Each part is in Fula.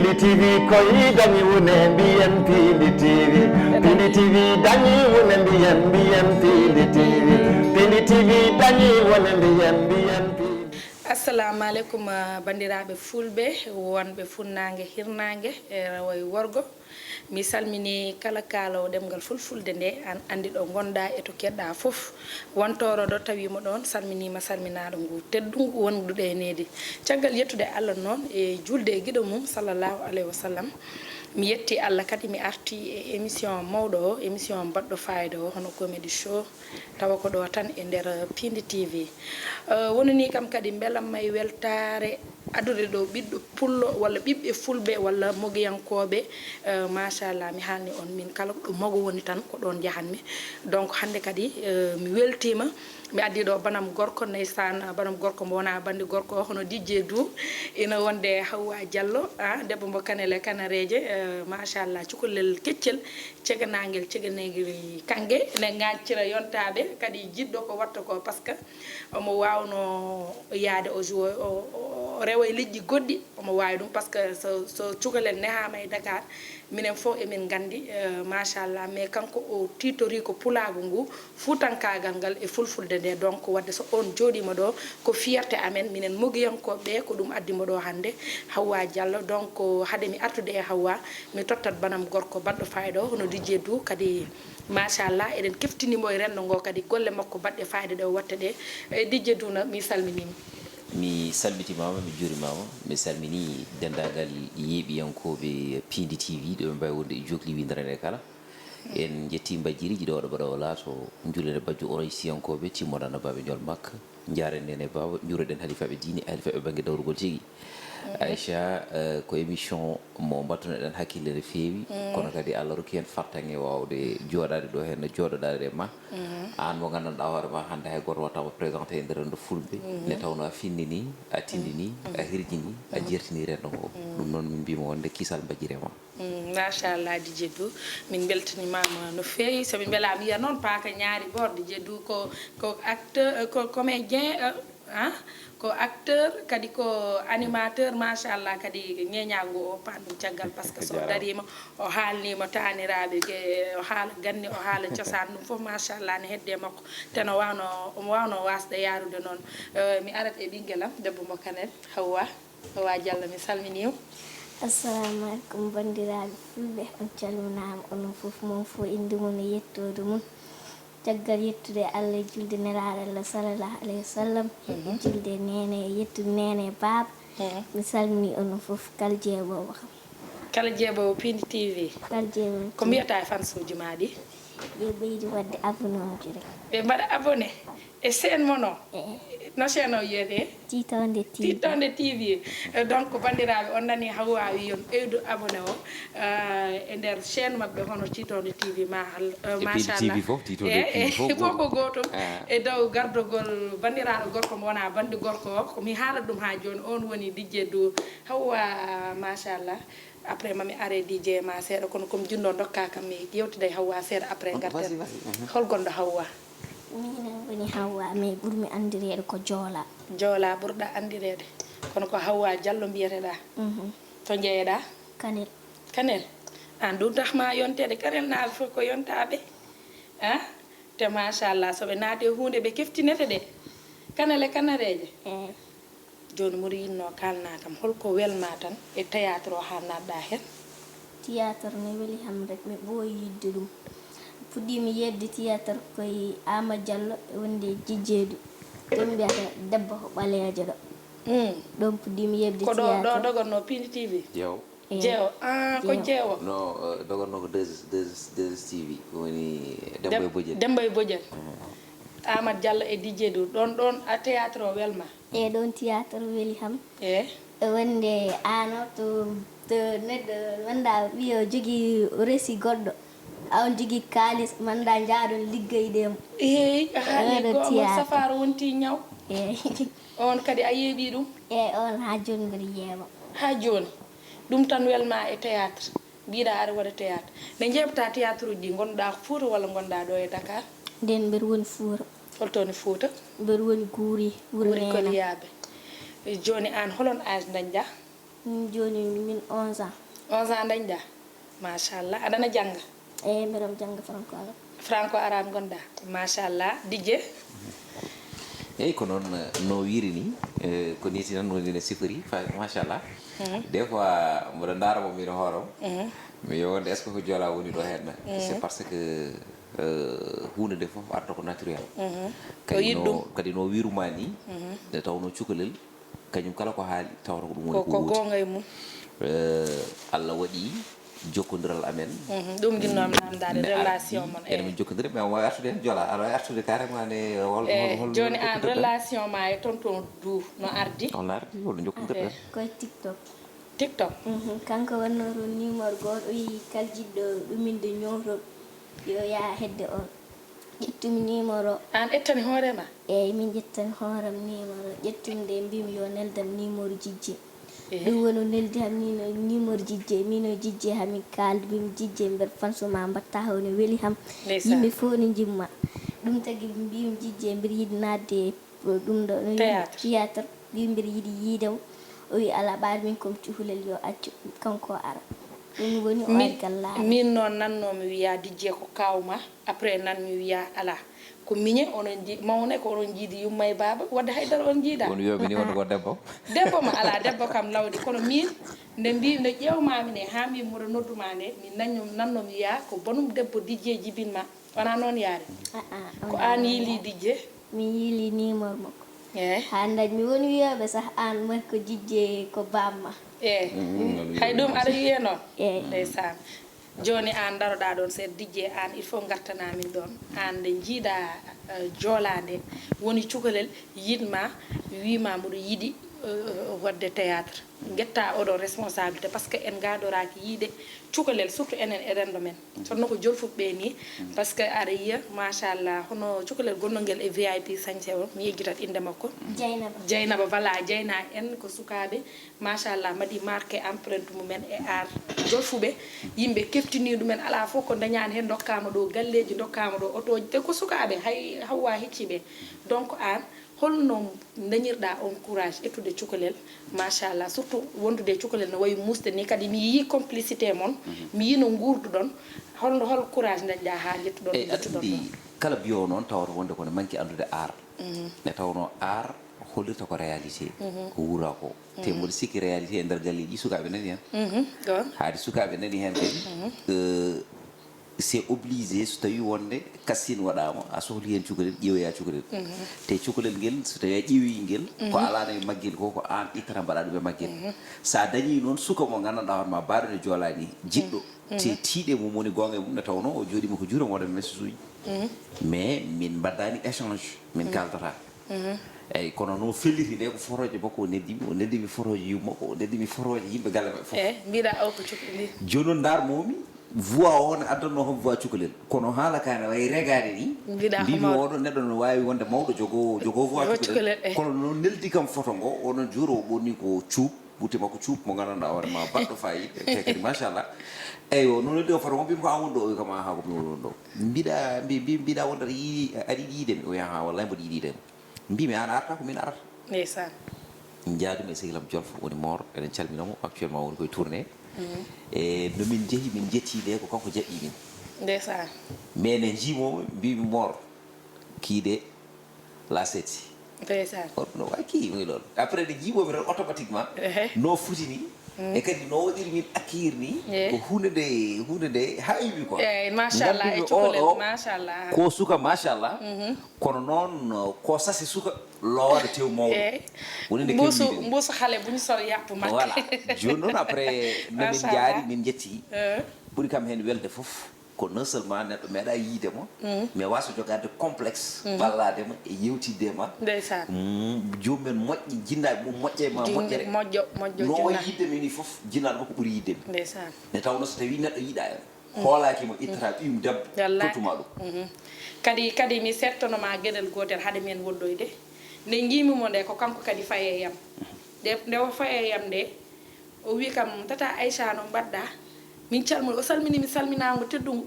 Pindi TV koyi dañi wone mbiyen Pindi TV. Pindi TV dañi wone mbiyen Pindi TV. Pindi TV dañi wone mbiyen Pindi. Assalamu alaikum bandiraɓe fulɓe wonɓe funnangue hirnangue e rawoye worgo mi salmini kala kalawo ɗemgal fulfulde nde an andi ɗo gonɗa e to keɗɗa foof wontoro ɗo tawima ɗon salminima salminaɗo ngu teddugu wonduɗe e nedi caggal yettude Allah noon e julde e guiɗo mum sallllahu alayhi wa sallam mi yetti Allah kadi mi arti e émission mawɗo o émission baɗɗo fayida o hono comédie show tawa ko ɗo tan e nder Pindi TV wonani kam kadi beelamma e weltare adude ɗo ɓiɗɗo pullo walla ɓiɓɓe fulɓe walla mogiyankoɓe machallah mi haalni on min kala ɗo mogo woni tan ko ɗon jahanmi donc hande kadi mi weltima mi addi ɗo banam gorko ndeysaan banam gorko mo wona bandi gorko o hono dijje du ina wonde Hawwa Diallo debbo mo kanele kanareje machallah cukalel keccel ceganagel ceganegel kangue ne gaccira yontaɓe kadi jiɗɗo ko watta ko par ce que omo wawno yaade o joue o rewa e liƴƴi goɗɗi omo wawi ɗum par ce que so cukalel nehama e Dakar minen fof emin gandi machallah mais kanko o titori ko pulago ngu fuutankagal ngal e fulfulde nde donc wadde so on joɗima ɗo ko fierté amen minen mogiyankoɓe ko ɗum addimo ɗo hande Hawwa Diallo donc haade mi artude e Hawwa mi tottat banam gorko baɗɗo fayida o hono Dj Dou kadi machallah eɗen keftinimo e rendo ngo kadi golle makko baɗɗe fayida ɗe o watta ɗe Dj Dou mi salminima mi salmitimama mi jurimama mi salmini dendagal yeeɓiyankoɓe Pindi TV ɗo ɓe mbawi wonde e jogli windarede kala en jetti bajjiriji ɗo ɗo mbaɗa o laato julede bajjo oroy siyankoɓe timmodano baɓe jol makka jaren nene baba juureɗen halifaɓe diine halifaɓe banggue dawrugol tigui Aïcha ko émission mo battunoɗen hakkille no feewi kono kadi Allah rokki hen fartange wawde joɗade ɗo hen no joɗoɗade ma an mo gandanɗa hoorema hande hay goto wattama présenté e nder rendo fulɓe ne tawno a finnini a tindini a hirjini a jertini rendo ngo ɗum noon min mbima wonde kisal bajjirema machallah Dj Dou min beltanimama no feewi somin beelama yiya noon paaka ñaari bor Dj Dou ko acteur ko comédien ko acteur kadi ko animateur machallah kadi ñeñago o pan ɗum caggal par ce que so darima o haalnima taniraɓe o haala ganni o haala cosaan ɗum foof machallah ne hedde makko ten omo wawno wasde yarude noon mi arat e ɓinguelam debbo mo kanel Hawwa Diallo mi salminima assalamu aleykum bandiraɓe fulɓe on calminama onon foof moon fo inde mum e yettode mum caggal yettude Allah julde nelaɗo Allah sallallahu alayhi wa sallam julde nene yettude nene baba mi salmini onon foof kala jeeɓowo kam kala jeeɓowo Pindi TV kala jeeɓowo ko mbiyata e fansuji ma ɗi ɓe ɓeydi wadde abonné oji rek ɓe mbaɗa abonné e chaine mon o no chaine o wiyete Titonde TV Titonde TV donc bandiraɓe on nani Hawwa wi yon ɓeydu abonné o e nder chaine mabɓe hono Titonde TV machallah fof ko gotum e dow gardogol bandiraɗo gorko mo wona bandi gorko o komi haalat ɗum ha joni on woni Dj Dou Hawwa machallah après mami are DJ ma seeɗa kono comme junno dokka kam mi yewtida e Hawwa seeɗa après garten hol gonɗo Hawwa minen woni Hawwa mais ɓurmi andirede ko Joola ɓurɗa andirede kono ko Hawwa Diallo mbiyeteɗa to jeeyeɗa Kanel an ɗum tahma yontede Kanel naaɓe fof ko yontaɓe te machallah soɓe naate hunde ɓe keftinete ɗe Kanel e kanareje joni mbiɗo yinno kalna kam holko welma tan e théâtre o ha natɗa hen théâtre ne weeli ham rek mi ɓooyi yidde ɗum fuɗɗimi yedde théâtre koye Ama Diallo e wonde Dj Dou ɗum mbiyata debbo ko ɓaleejo ɗo ɗon puɗɗimi yebde théâtre ko ɗo dogonno Pindi TV jeewo ko jeewo no dogonno ko 2 TV woni Demba e Bodian Amadou Diallo e Dj Dou ɗon a théâtre o welma ɗon théâtre weeli ham e wonde ano to neɗɗo wanda wiyo jogui resi goɗɗo on jogui kalis manda jaaɗon liggeyɗemo a haali gomo safaro wonti ñaw on kadi a yeeɓi ɗum on ha joni mbiɗa yeeɓa ha joni ɗum tan welma e théâtre mbiɗa aɗa waɗa théâtre nde jeɓata théâtre uji ɗi gonɗa Fouta walla gonɗa ɗo e Dakar nden mbiɗa woni Fouta holtoni Fouta mbiɗa woni Guuri Koliyaɓe joni an holon âge dañƴa joni min 11 ans 11 ans dañɗa machallah aɗana jangga eyi mbiɗon jangga franco arabe gonɗa machallah Dj eyyi ko noon no wiiri ni ko niti tan wonine sifori machallah des fois mboɗo daramo mino hoorom mi yowonde est ce que ko joola woni ɗo henna c'est parce que hunde nde foof arta ko naturel kadi no wiruma ni nde tawno cukalel kañum kala ko haali tawata ko ɗum woni ko gonga e mum Allah waɗi jokkodiral amen ɗum guinnoam namdade relation mon ene min jokkodiri mais mo artude hen joola aɗa artude carrément ne hol joni an relation ma e tonton Dou no ardi on ardi holno jokkodirɗen koye TikTok kanko wannoro numéro goto o yi kal jiɗɗo ɗuminde ñowtol yo yaa hedde on ƴettumi numéro an ettani hoorema eyyi min ƴettani hooram numéro ƴettumde mbimi yo neldam numéro Dj ɗum woni neldi ham ni no numéro Dj mino Dj hamin kaldi mbimi Dj mbeɗa fansuma mbatta hawne weeli ham yimɓe fof ne jimma ɗum tagui mbimi Dj mbiɗa yiiɗi nadde ɗum ɗo théâtre mbimi mbiɗa yiiɗi yiidemo o wi ala ɓaade min komi cukalel yo accu kanko ara ɗum woni o ari gallaɗo min noon nannomi wiya Dj ko kawma après nanmi wiya ala ko miñe onon mawne ko onon jiidi yumma e baaba wadde haydara on jiida woni yomini wonde ko debbo ma ala debbo kam lawdi kono min nde mbi nde ƴewmami ne ha mbi moɗo nodduma nde min nannomi wiya ko bonum debbo Dj jibinma wona noon yaari ko an yiili Dj min yiili numéro makko eyyi hande mi woni wiyoɓe sah an mari ko Dj ko bamma eyyi hay ɗum aɗa wiye noon eyyi ndeysan joni an daroɗa ɗon seeɗa Dj an il faut gartanamin ɗon an nde jiiɗa joolade woni cukalel yiɗma wima mboɗo yiiɗi wadde théâtre guetta oɗo responsabilité par ce que en gadoraki yiide cukalel surtout enen e rendo men sonno ko jolfuɓe ni par ce que aɗa yiya machallah hono cukalel gonnoguel e VIP sañse o mi yeggitat inde makko Dieynaba voilà Dieyna en ko sukaɓe machallah mbaɗi marqué empreinte mumen e art jolfuɓe yimɓe keftini ɗumen ala fof ko dañani hen dokkama ɗo galleji dokkama ɗo otoji te ko sukaɓe hay hawwa hecciɓe donc an holno dañirɗa on courage ettude cukalel machallah surtout wondude cukalel no wayi musde ni kadi mi yi complicité mon mi yi no gurduɗon hol courage dañɗa ha jettuɗon andi kala biyo noon tawata wonde kono manque andude art ne tawno art hollirta ko réalité ko wuura ko te mboɗo sikki réalité e nder galleji sukaɓe nani hen haade sukaɓe nani hen kadi c'est obligé so tawi wonde kassine waɗama a sohli hen cukalel ƴeewoya cukalel te cukalel ngel so tawi a ƴeewi ngel ko alano e maggel ko an ittata mbaɗa ɗum e maggel sa dañi noon suka mo gandanɗa hoorema mbaɗo ne joolani jiɗɗo te tiiɗe mum woni gonga e mum ne tawno o jooɗima ko juuram waɗa message uji mais min mbaddani échange min kaldata eyyi kono noon felliti nde ko foroje makko o neddimi foroje yummakko o neddimi foroje yimɓe galle maɓɓe foof mbiɗa o ko cukalel joni noon darmomi voix o ne addanno hom voix cukalel kono haala kane way regade ni mbimi oɗo neɗɗo no wawi wonde mawɗo jogo voix cukalel kono noon neldi kam photo ngo onon jour o ɓonni ko cuup butte makko cuup mo gandanɗa hoorema baɗɗo fayida te kadi machallah eyyi o noon neldi o photo mo mbimi ko an woni ɗo o kam ha ko mi woni ɗo mbiɗa wonde aɗa yiɗi yiidemi o wiya ha wallay mboɗo yiɗi yiidemi mbimi an arta ko min arata ndeysan jaadumi e sehilam Jolfo woni Mor eɗen calminamo actuellement woni koye tourné e nomin jeehi min jettiɗe ko kanko jaɓɓi min ndeysan mais ne jimomo mbimi Mor kiide la setti ndeysan no wa kii moy ɗon après nde jimomi tan automatiquement no futini e kadi no waɗiri min accueillir ni ko hunde nde haymi quoi machallah e cukalel machallah ko suka machallah kono noon ko sasi suka lowade tew mawɗo woni nde mbuusu haale buñu sol yappu makko voilà joni noon après nomin jaari min jetti ɓuuri kam hen welde foof ko non seulement neɗɗo meeɗa yiidemo mais wasa jogade complexe balladema e yewtiddema ndeysan jomumen moƴƴi jinnaɓe mum moƴƴe ma moƴƴere no yiddemi ni foof jinnaɗo makko ɓuuri yiddemi ndeysan ne tawno so tawi neɗɗo yiiɗa en hoolakimo ittata ɓiyum debbo tottuma ɗum kadi mi settanoma gueɗel gotel haade men woddoyde nde jiimimo nde ko kanko kadi faye yam nde o faye yam nde o wi kam tata Aïcha no mbaɗɗa min calmini o salmini mi salminago teddugo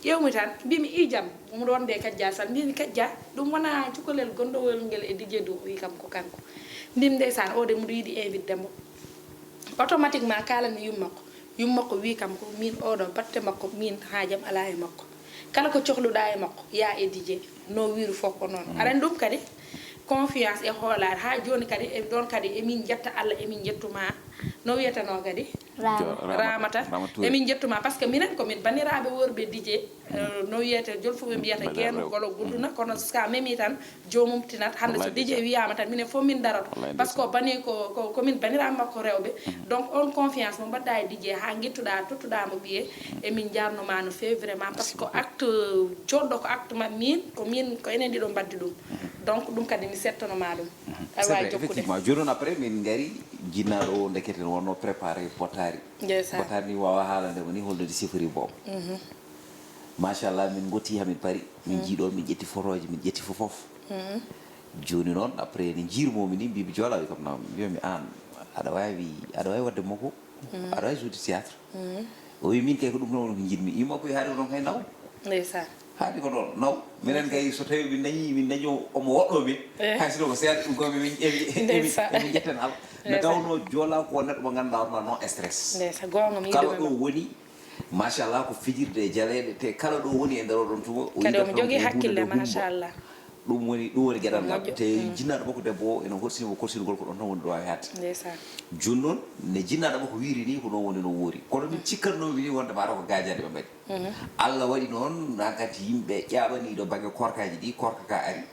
ƴewmi tan mbimi ijam ɗum wonde kajja sal mbimi kajja ɗum wona cukalel gondowol ngel e Dj Dou o wi kam ko kanko mbimi ndeysan ode mbiɗo yiiɗi invite demo automatiquement kalani yummakko wi kam ko min oɗo batte makko min haajam ala e makko kala ko cohluɗa e makko ya e DJ no wiru fof ko noon aɗa ɗum kadi confiance e hoolare ha joni kadi e ɗon kadi emin jetta Allah emin jettuma no wiyatano kadi ramata emin jettuma par ce que minen komin bandiraɓe worɓe DJ no wiyete joni fof ɓe mbiyata gueno golo gudduna kono ska memi tan jomum tinat hande so DJ wiyama tan minen fof min darato par ce que bani komin bandiraɓe makko rewɓe donc on confiance mo mbaɗɗa e DJ ha guittuɗa tottuɗamo ɓiye emin jarnoma no fewi vraiment par ce que acte joɗɗo ko acte ma min ko enen ɗiɗo mbaddi ɗum donc ɗum kadi mi settanoma ɗum aɗa wawi jokkude effectivement joni noon après min gari jinnaɗo o ndeketen wonno préparé potari potari ni wawa haalande woni holnude sifori boom machallah min gotti hamin paari min jiiɗon min ƴetti photoji min ƴetti fofof joni noon après ne jiirmomi ni mbiɓe joola wi kam nam mbiyami an aɗa wawi wadde makko aɗa wawi joude théâtre o wi min kay ko ɗum noon ko jiɗmi imakko haali ko ɗon kay naw ndeysan haadi ko ɗon naw minen kay so tawi min dañi omo woɗɗo min hay sino ko seeɗa ɗum komi min ƴeewi jetten Allah nde tawno joola ko neɗɗo mo ganduɗa hono non stress kala ɗo woni machallah ko fijirde e jaleɗe te kala ɗo woni e nder oɗon tuma kadi omo jogui hakkille machallah ɗum woni gueɗal ngal te jinnaɗo makko debbo o ene horsinimo korsinugol ko ɗon tan woni ɗo wawi hadde joni noon ne jinnaɗo makko wiiri ni ko ɗon woni no woori kono min cikkannomi ni wonde mata ko gajade ɓe mbaɗi Allah waɗi noon hankkadi yimɓe ƴaɓani ɗo banggue korkaji ɗi korka ka ari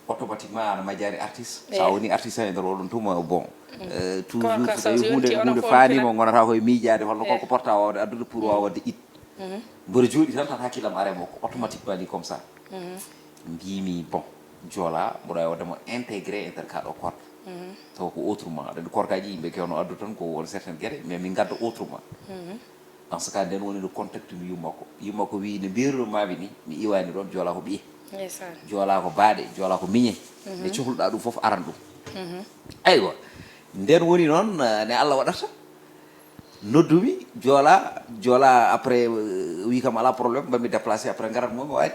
automatiquement ana majjari artiste sa woni artiste e nder oɗon tuma bon toujours so tawi hunde fanimo gonata koye miijade holno konko porta wawde addude pour wawa wadde it mboɗo jooɗi tan hakkillam are makko automatiquement ni comme ça mbimi bon joola mboɗo wawi waddemo intégré e nder kaɗo korka taw ko autrement aɗa korkaji yimɓe kewno addu tan ko won certaine gueɗe mais min gadda autrement dans ce cas nden woni no contacte mi yummakko wi ne mbirumami ni mi iwani ɗon joola ko ɓiye joola ko baaɗe joola ko miñe nde cohluɗa ɗum foof aran ɗum aywa nden woni noon ne Allah waɗata noddumi joola après wi kam ala probléme mbami déplacé après garat momi o ari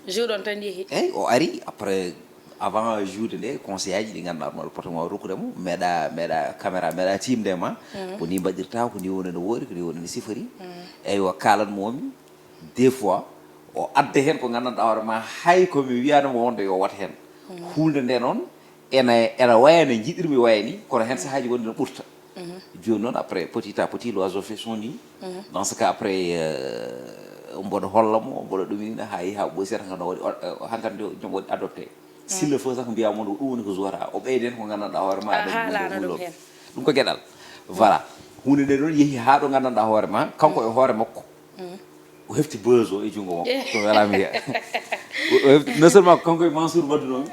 jour ɗon tan yeehi eyyi o ari après avant juude nde conseil aji ɗi ganduɗa ɗum aɗa poti waw rokkudemo meeɗa caméra meeɗa timde ma ko ni mbaɗirta ko ni woni no woori ko ni woni no sifori eyyi o kalanmomi des fois o adda hen ko gandanɗa hoore ma hay komi wiyanamo wonde yo wat hen hunde nde noon ena waya no jiɗirmi waya ni kono hen sahaji wonde no ɓurta joni noon après petit à petit l'oiseau fait son nid dans ce cas après mboɗo hollamo mboɗo ɗuminina ha yeehi ha ɓoysiyata kan waɗi hankkadi joom waɗi adopté s'il le faut sax mbiyamo ɗum woni ko jowata o ɓeyden ko gandanɗa hoore ma ɗum ko gueɗal voilà hunde nde noon yeehi ha ɗo gandanɗa hoore ma kanko e hoore makko o hefti buzz o e junngo makko to welami wiya o hefti non seulement kanko e Mansour baddunomi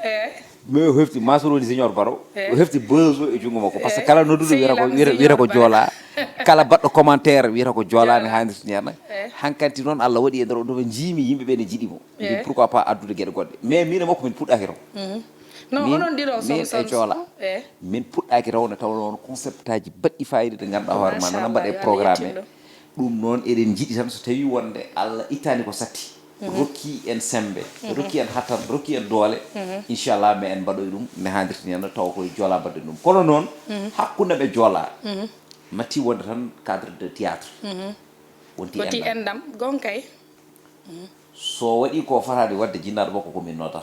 mais o hefti Mansour woni senior baro o hefti buzz o e junngo makko par ce que kala nodduɗo wiyata ko joola kala baɗɗo commentaire wiyata ko joolani hannirta ñerna hankkadi noon Allah waɗi e nder o ɗo jiimi yimɓeɓe ne jiɗimo mbi pourquoi pas addude gueɗe goɗɗe mais min e makko min puɗɗaki raw min e joola min puɗɗaki raw ne taw noon concept aji baɗɗi fayida ɗe ganduɗa hoore ma nana mbaɗe programme ɗum noon eɗen jiiɗi tan so tawi wonde Allah ittani ko satti rokki en sembe rokki en hattan rokki en doole inchallah mais en mbaɗoy ɗum ne hannirta ñerna taw koye joola mbadde ɗum kono noon hakkude ɓe joola matti wonde tan cadre de théâtre wonti endam gonkay so waɗi ko fatade wadde jinnaɗo makko komin nodata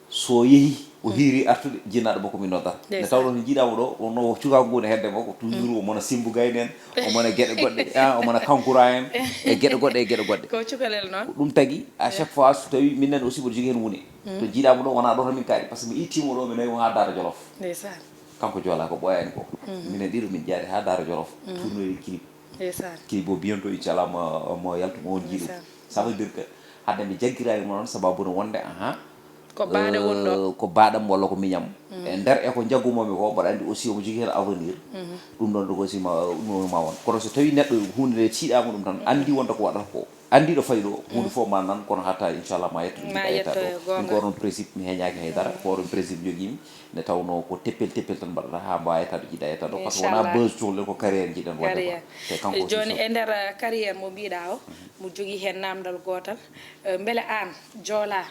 so yeehi o hiiri artude jinnaɗo makko min nodata nde tawɗo no jiiɗamo ɗo wonno cukago ngu ne hedde makko toujours omona simbu gayne en omona gueɗe goɗɗe omona kankura en e gueɗe goɗɗe ko cukalel noon ɗum tagui à chaque fois so tawi minen aussi mboɗo jogui hen woni to jiiɗamo ɗo wona ɗo tan min kaari par ce que mi ittimo ɗo mi nawi mo ha Daara Jolof ndeysan kanko joola ko ɓooyani ko minen ɗiɗo min jaari ha Daara Jolof tournoyde clip o bientôt inchallah mo yaltuma on jiiɗo ça veut dire que hadde mi jagguirani mo noon sababude wonde ko baaɗe wonɗo ko baɗam walla ko miñam e nder e ko jaggumomi ko mbaɗa andi aussi omo jogui hen avenir ɗum ɗon ɗo aussi ma won kono so tawi neɗɗo hunde nde ciiɗama ɗum tan andi wonta ko waɗata ko andi ɗo fayi ɗo hunde fof ma nan kono hatta inchallah ma yetto ɗum ko onon principe mi heñaki haydara ko onon principe joguimi nde tawno ko teppel tan mbaɗata ha mbawa yettade jiiɗa yetta ɗo par ce que wona buzz cohlen ko carriére jiɗen wadde te kanko joni e nder carriére mo mbiɗa o mo jogui hen namdal gotal beele an joola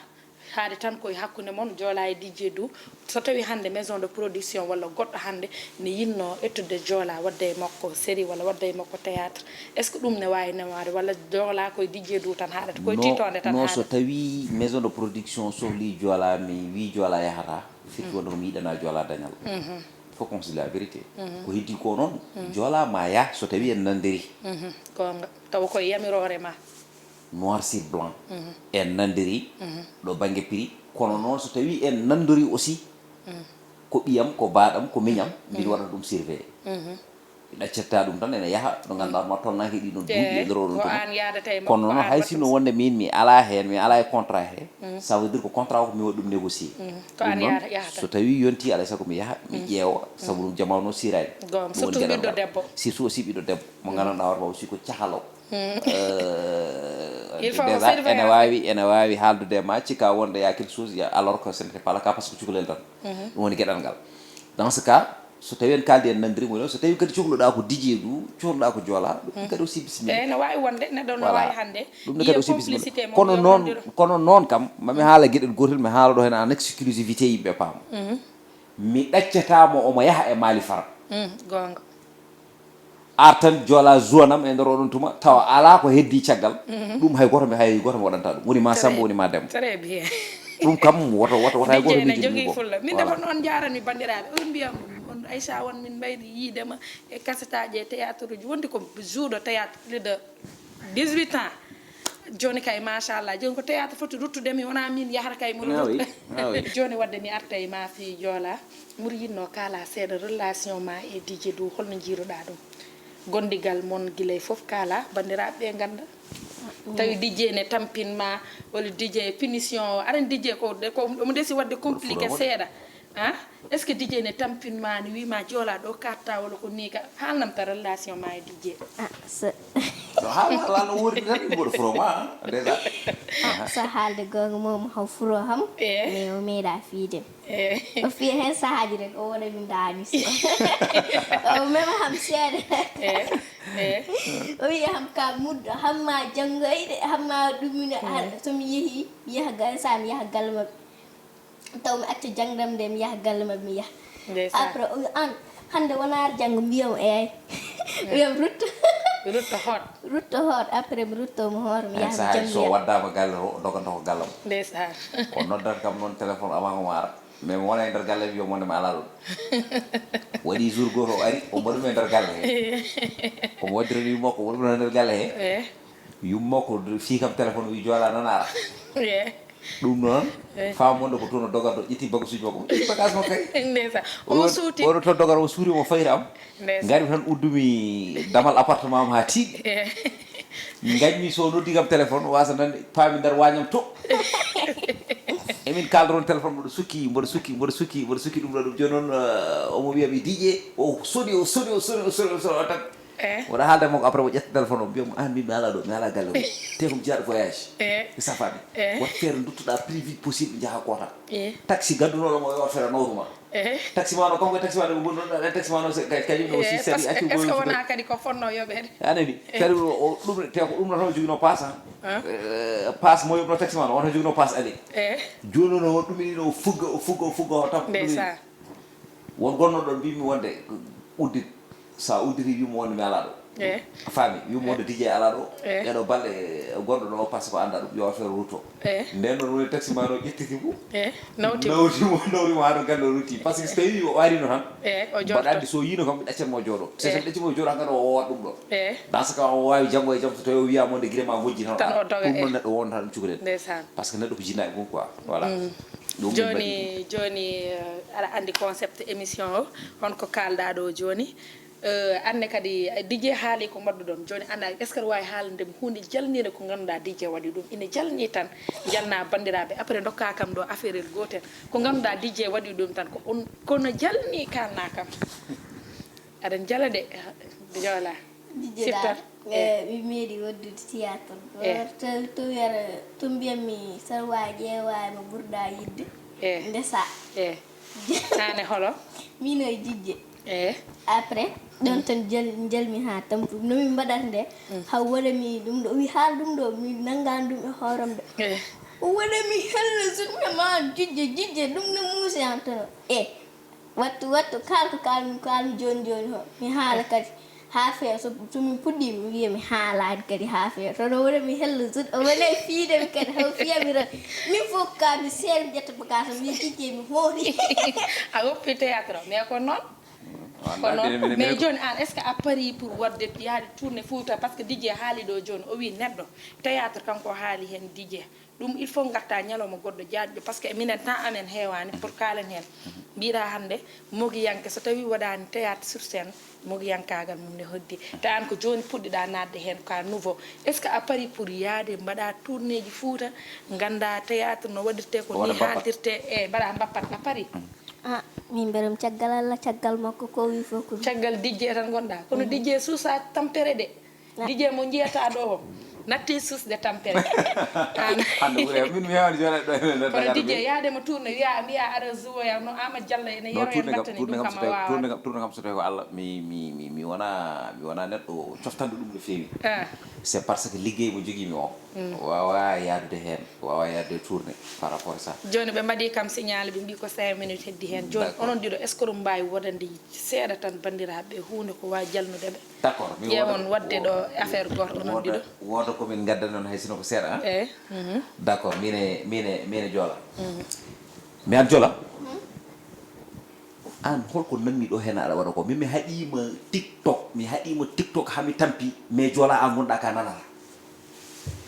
haade tan koye hakkunde mon Joola e DJ Du so tawi hannde maison de production walla goɗɗo hannde ne yinno ettude Joola wadde e makko série walla wadde e makko théâtre est ce que ɗum ne wawi newade walla Joola koye DJ Du tan haɗata koye titonde tan non so tawi maison de production sohli Joola mi wi Joola yahata firti wonde komi yiɗana Joola dañal faut qu'on se dise la vérité ko heddi ko noon Joola ma yah so tawi en nandiri gonga tawa koye yamirore ma noir sur blanc en nandiri ɗo banggue prix kono noon so tawi en nandori aussi ko ɓiyam ko baɗam ko miñam mbiɗa waɗa ɗum surveillé ɗaccetta ɗum tan ene yaaha ɗo ganduɗa ma tolnaki ɗiɗon duuɓi e nder oɗon tuma kono noon hay sinno wonde min mi ala hen mi ala e contrat he ça veut dire ko contrat o ko mi waɗi ɗum négocié ɗum noon so tawi yonti alay sago mi yaaha mi ƴeewa saabu ɗum jamanu o sirani surtout ɓiɗɗo debbo surtout aussi ɓiɗɗo debbo mo gandanɗa hoto aussi ko cahalo ene wawi haaldude ma cikka wonde ya quelque chose alors que ce n'était pas le cas par ce que cukalel tan ɗum woni gueɗal ngal dans ce cas so tawi en kaldi en nandiri mo so tawi kadi cohluɗa ko DJ Du cohluɗa ko Joola ɗum kadi aussi bisimilla no wawi wonde neɗɗo no wawi hannde ɗum ne kadi aussi bisimilla kono noon kam mami haala gueɗel gotel mi haala ɗo hen en exclusivité yimɓe paama mi ɗaccatamo omo yaaha e maali fara gonga artan Joola zonam e nder oɗon tuma tawa ala ko heddi caggal ɗum hay goto mi waɗanta ɗum woni ma Samba woni ma Demba très bien ɗum kam wota hay goto ne jogui fulla min defa noon jaranmi bandiraɓe on mbiyam on Aïcha won min mbaydi yiidema e kasetaji e théâtre uji wondi ko jour de théâtre plus de 18 ans joni kay machallah joni ko théâtre foti ruttudemi wona min yahata kay mo joni wadde mi arta e ma fi Joola mur yinno kala seeɗa relation ma e DJ Du holno jiiruɗa ɗum gondigal mon guilay foof kala bandiraɓe ɓe ganda tawi DJ ne tampinma walla DJ punition aɗa DJ ko omo desi wadde compliqué seeɗa hein est ce que DJ ne tampinma ne wima Joola ɗo katta walla ko ni ka haalnam ta relation ma e DJ haala no wurdi tan mboɗo froma déjà so haalde gonga momo haw furo ham mais o meeɗa fiidem o fiya hen sahaji rek o wona min daani so o mema ham seeɗa o wiya ham ka muddo hamma janggoyde hamma ɗumina somi yeehi mi yaha sa mi yaha galle mabɓe taw mi acca jangdam nde mi yaha galle mabɓe mi yaha après o wi an hande wonare janggo mbiyam eyyi wiyam rutto hoot après mi ruttomo hoore mi yaha mi so waddama galle o doganta ko gallam ndeysan o noddat kam noon téléphone avant ko ara mais mi wona e nder galle wiyo monde mi ala ɗum waɗi jour goto o ari o mbaɗumi e nder galle he komo waddirani yummo ko wonɗuna e nder galle he yummo ko fi kam téléphone wi Joola nan ara ɗum noon famonde ko toon o dogatto ƴetti bagage uji makko ƴetti bagage mo kay ndeysan omo suuti oɗo toon dogata o suuri omo fayri am gari tan uddumi damal appartement am ha tiiɗi gañmi so noddi kam téléphone wasa nande paami nder wañam to emin kaldron téléphone mboɗo sukki ɗum ɗo ɗum joni noon omo wiyami DJ o soni tan wona haalde makko après o ƴetta téléphone o mbiyamo an min mi ala ɗo mi ala galle o te komi jiyaɗo voyage safami wat feere duttoɗa plus vite possible jaaha goota taxi gaddunoɗomo yo feere nawruma taxi mano comme que taxi mano ko gonɗon taxi mano kañum ɗo aussi sari acci est ce que wona kadi ko fonno yoɓede anani sari ɗum te ko ɗum ɗo tan joguino passe passe mo yoɓno taxi mano wonto joguino passe aller joni noon won ɗuminino o fugga o tan ndeysan won gonnoɗon mbimi wonde uddit sa udditi wimo wonde mi ala ɗo faami wimo wonde DJ ala ɗo ɗeɗo balɗe gonɗo ɗo par ce que anda ɗum yo affaire rutto nden ɗon woni taxi man o ƴettitimo nawrimo ha ɗo galle o rutti par ce que so tawi o warino tan mbaɗa andi so yino kam mi ɗaccanmo jooɗo so tan ɗaccimo jooɗo hankadi o wowat ɗum ɗo dans ce cas o wawi janggo e jaam so tawi o wiyama wonde guiɗe ma gojji tan ɗum ɗon neɗɗo wonta ɗum cukalel par ce que neɗɗo ko jinnaɓe mum quoi voilà joni aɗa andi concept émission o honko kalɗa ɗo joni anne kadi DJ haali ko mbaɗɗu ɗon joni anda est ce que wawi haalde hunde jalnide ko ganduɗa DJ waɗi ɗum ina jalni tan jalna bandiraɓe après dokka kam ɗo affaire el gotel ko ganduɗa DJ waɗi ɗum tan kono jalni kalna kam aɗa jala de Joola siftat mi meeɗi waddude théâtre to wiyata to mbiyatmi saɗa wawi ƴeewani mo ɓurɗa yidde ndesa ane holo mino e jijje après ɗon tan jalmi ha tampu nomin mbaɗata nde haw waɗami ɗum ɗo wi haal ɗum ɗo mi nanggani ɗum e hooram de wona mi hella sunna ma jijje ɗum no muusi am tan wattu kalmi joni ho mi haala kadi ha feewa so min puɗɗi mi wiya mi haalaani kadi ha feewa tono wona mi hella sud o wona fiide mi kadi haw fiyami tan min fof ka mi seeri mi ƴetta bagage mi jijje mi hoori a woppi théâtre o mais ko noon mais joni an est ce que a pari pour wadde yaade tourné Fouta par ce que DJ haali ɗo joni o wi neɗɗo théâtre kanko haali hen DJ ɗum il faut gatta ñalawma goɗɗo jaaɗɗo par ce que minen temps amen heewani pour kalen hen mbiɗa hannde mogiyanke so tawi waɗani théâtre sur scène mogiyankagal mum ne hoddi te an ko joni puɗɗiɗa nadde hen ka nouveau est ce que a pari pour yaade mbaɗa tourné ji Fouta ganda théâtre no waɗirte ko ni haaldirte mbaɗa mbappat a pari min mbeɗam caggal Allah caggal makko ko wi fof ko caggal DJ tan gonɗa kono DJ suusa tampere de DJ mo jiyata ɗo o natti susde tampere min mi hewani joni ɗo kono DJ yaadema tourné wiya aɗa jouoya no Ama Diallo ene yoro en battani ɗum kam wawa tourné kam so tawi ko Allah mi wona neɗɗo coftanɗo ɗum no feewi c'est parce que liggey mo joguimi o wawa yaadude hen wawa yaadude tourné par rapport à ça joni ɓe mbaɗi kam signal ɓe mbi ko 5 minutes heddi hen joni onon ɗiɗo est ce que ɗum mbawi wodande seeɗa tan bandiraɓe hunde ko wawi jalnudeɓe d' accord ƴewon wadde ɗo affaire goto onon ɗiɗo woda komin gadda noon hay sino ko seeɗa d' accord mine Joola mi an Joola an holko nanmi ɗo hen aɗa waɗa ko min mi haɗima tiktok hami tampi mais Joola an gonɗa ka nanata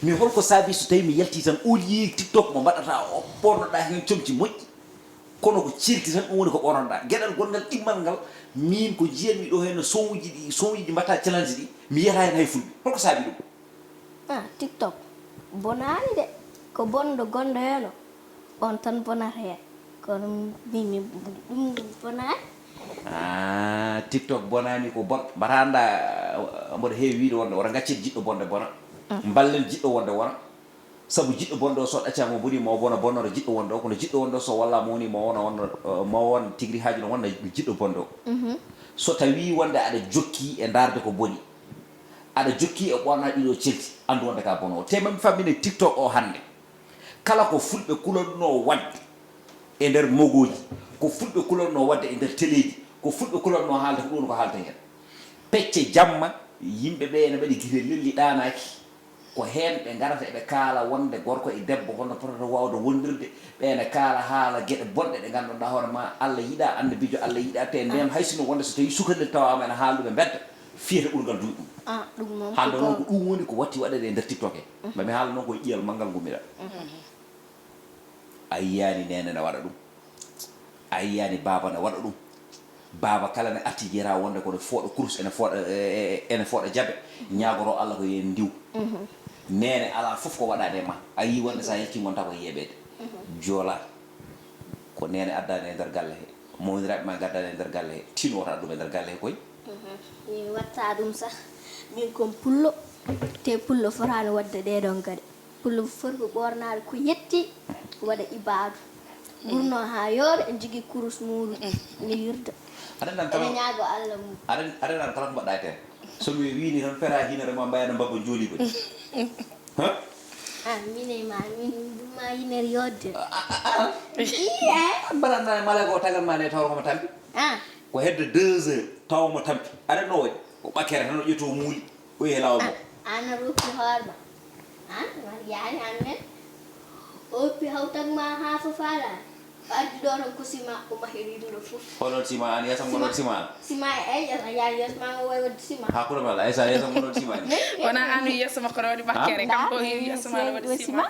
mi holko saabi so tawi mi yalti tan au lieu tiktok mo mbaɗata o ɓornoɗa hen comci moƴƴi kono ko cirti tan ɗum woni ko ɓornoɗa gueɗal gongal ɗimmal ngal min ko jiyanmi ɗo hen soñuji mbatta challenge ɗi mi yiyata hen hay fulɓe holko saabi ɗum tiktok bonani de ko bonɗo gonɗo heno on tan bonata hen kono mimi ɗum bonani tiktok bonani ko bon mbatanda mboɗo heewi wiide wonde wota gaccen jiɗɗo bonde bona ballen jiɗɗo wonde wona saabu jiɗɗo bonɗo o so ɗaccama boni mo wona bonnore jiɗɗo wonde o kono jiɗɗo wonde o so wallama woni mo won tigui haaju no wonna jiɗɗo bonde o so tawi wonde aɗa jokki e darde ko boni aɗa jokki e ɓorna ɗiɗo celti andu wonde ka bono o te mami fammine tiktok o hande kala ko fulɓe kulanno wadde e nder mogoji ko fulɓe kulanno wadde e nder téléji ko fulɓe kulanno haalde ko ɗum ko haalta hen pecce jamma yimɓe ɓe ene mbaɗi guite lelli ɗanaki ko hen ɓe garata eɓe kaala wonde gorko e debbo holno potata wawde wondirde ɓene kaala haala gueɗe bonɗe ɗe ganduɗa hoore ma Allah yiiɗa annabijo Allah yiiɗa te ndem haysino wonde so tawi sukalel tawama ene haalduɓe bedda fiyata ɓurgal duuɓi ɗum hande noon ko ɗum woni ko watti waɗede e nder tiktok e mami haala noon koye ƴiyal manggal gummiɗa a yiyani nene ne waɗa ɗum a yiyani baba ne waɗa ɗum baba kala ne arti jera wonde kono fooɗo course ene fooɗa jaabe ñagoro Allah ko yen ndiw nene ala fof ko waɗade ma a yi wonde sa yalti gonta ko yeɓede Joola ko nene addani e nder galle he mawdiraɓe ma gaddani e nder galle he tino wata ɗum e nder galle he koye mi watta ɗum sah min kon pullo te pullo fotani wadde ɗeɗon kadi pullo foti ko ɓornade ko yetti waɗa ibadu ɓurno ha yoore en jogui kurus muɗum ne wirda ene ñaago Allah mum aɗanan kala ko mbaɗɗa ten somi wini tan fera hinere ma mbayano mbabba jooli ko mine ma min ɗumma yinere yodde mbaɗanna mala ko tagal ma ne tawra komo tampi ko hedde 2 heures tawmo tampi aɗa no waɗi ko ɓakere tan o ƴetto muuli o yehi lawa mo ana rokki hoorema yani annen oppi hawtagma ha fofaɗa addi ɗo tan ko sima ko mahiriɗuɗo fof hoɗon sima an yesam gonon sima sima yani yesma o way wadde sima hakkude mala aysa yesam gonon sima ni wona an wi yesso makko no waɗi ɓakkere kanko yesso ma no waɗi sima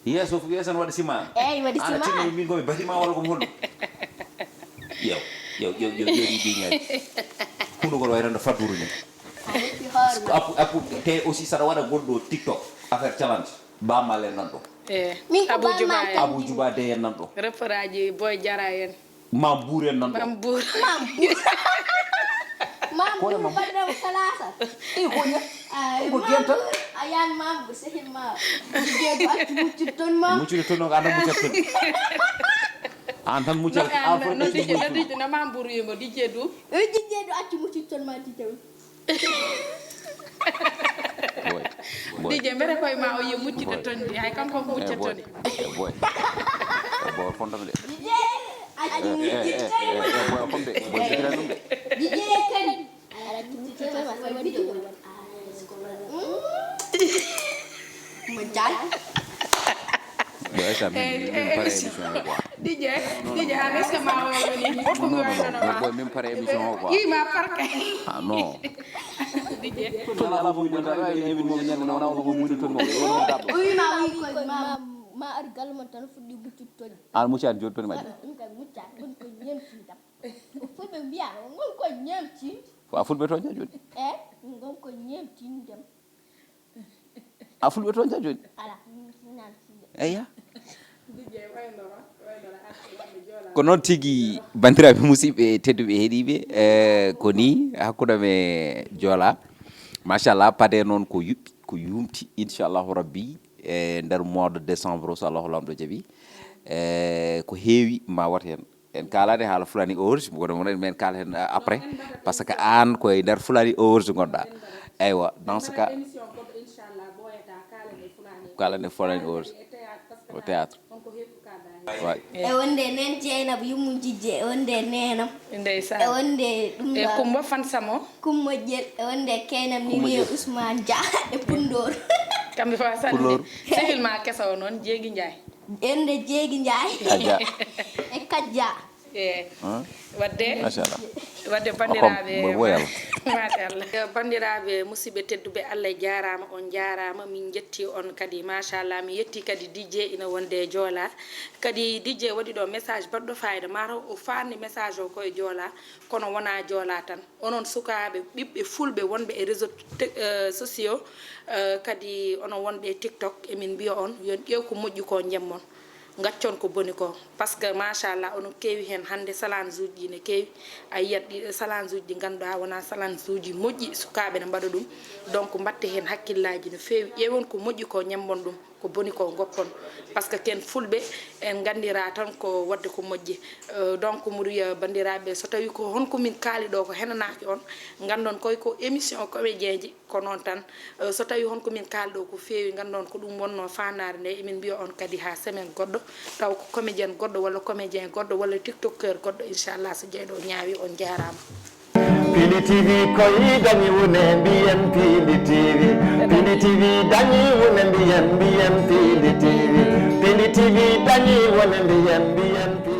yesso fof yesan waɗa sima waɗi sima ana tinno min komi batima walla komi holɗum yew ɗi biñaji hunde kono wayrande fadduru ni appu te aussi saɗa waɗa gonɗo tiktok affaire challenge bammalle nan ɗo Abou Djouba de en nan ɗo reparaji Boy Jara en mam bour en nan ɗo mam baɗɗam salasa ko genta a yan mam sehin ma jeeɗo acci muccit ton ma muccide ton noon ko anda muccat ton an tan muccat no no mam bour yimo dijjeedu dijjeedu acci muccit ton ma dijjeedu DJ mbere koye ma o yo muccide toñde hay kanko muccatoni boy boy fondam de boy fondam de boy dira dum de DJ kadi ala timti to ma fa wadi mo jall boy esa min pare émission quoi DJ est-ce que ma o ni ko mi wayno boy min pare émission quoi yi ma parke ah non DJ to ala mo mo dara ay evin mo ñen na wona ko muudi ton mo wona dabbo uy ma ko ma ar galma tan fuddi buccu toj al muccan joni ton ma dum kay mucca gon ko ñemti tam fulbe biya gon ko ñemti wa fulbe ton joni gon ko ñemti dem a fulbe ton joni ala nan eya DJ wayno ko noon tigi bandiraɓe musidɓe tedduɓe heeɗiɓe ko ni hakkude me joola machallah paade noon ko yuɓɓi ko yumti inchallahu rabbi e nder mois de décembre so allahu lamɗo jaaɓi ko heewi ma wat hen en kalani haala fulani hours kono men kala hen après par ce que an koye nder fulani hours gonɗa eywa dans ce cas kalane fulani hours au théâtre e wonde nen Dieynaba yummu jijje e wonde nenam ndeysan e wonde ɗum e kumba fansamo kummo jel e wonde keynam ni wiye Ousmane Dia e Pundor kamɓe fa salmini sehil ma kesa o noon Jeegi Ndiaye e wonde Jeegi Ndiaye Kadja e Kadja wadde bandiraɓe machallah bandiraɓe musidɓe tedduɓe Allah jarama on jarama min jetti on kadi machallah mi yetti kadi DJ ina wonde joola kadi DJ waɗi ɗo message baɗɗo fayida mataw o fanni message o koye joola kono wona joola tan onon sukaɓe ɓiɓɓe fulɓe wonɓe e réseau sociaux kadi onon wonɓe TikTok emin mbiya on yon ƴeew ko moƴƴi ko jemmon gaccon ko boni ko par ce que machallah onon kewi hen hande salange uji ne kewi a yiyat ɗi salange uji ɗi ganduɗa wona salange uji moƴƴi sukaɓe ne mbaɗa ɗum donc mbatte hen hakkillaji no fewi ƴewon ko moƴƴi ko ñambon ɗum ko boni ko goppon par ce que ken fulɓe en gandira tan ko wadde ko moƴƴi donc mbiɗa wiya bandiraɓe so tawi ko honkomin kaali ɗo ko henanaki on gandon koye ko émission comédien ji ko noon tan so tawi honkomin kaali ɗo ko fewi gandon ko ɗum wonno fanare nde emin mbiya on kadi ha semaine goɗɗo taw ko comédien goɗɗo walla comédien goɗɗo walla tiktokeur goɗɗo inchallah so jeyɗo ñaawi on jarama Pili TV koyi dañi wone mbiyen Pili TV Pili TV dañi wone mbiyen Pili TV Pili TV dañi wone mbiyen Pili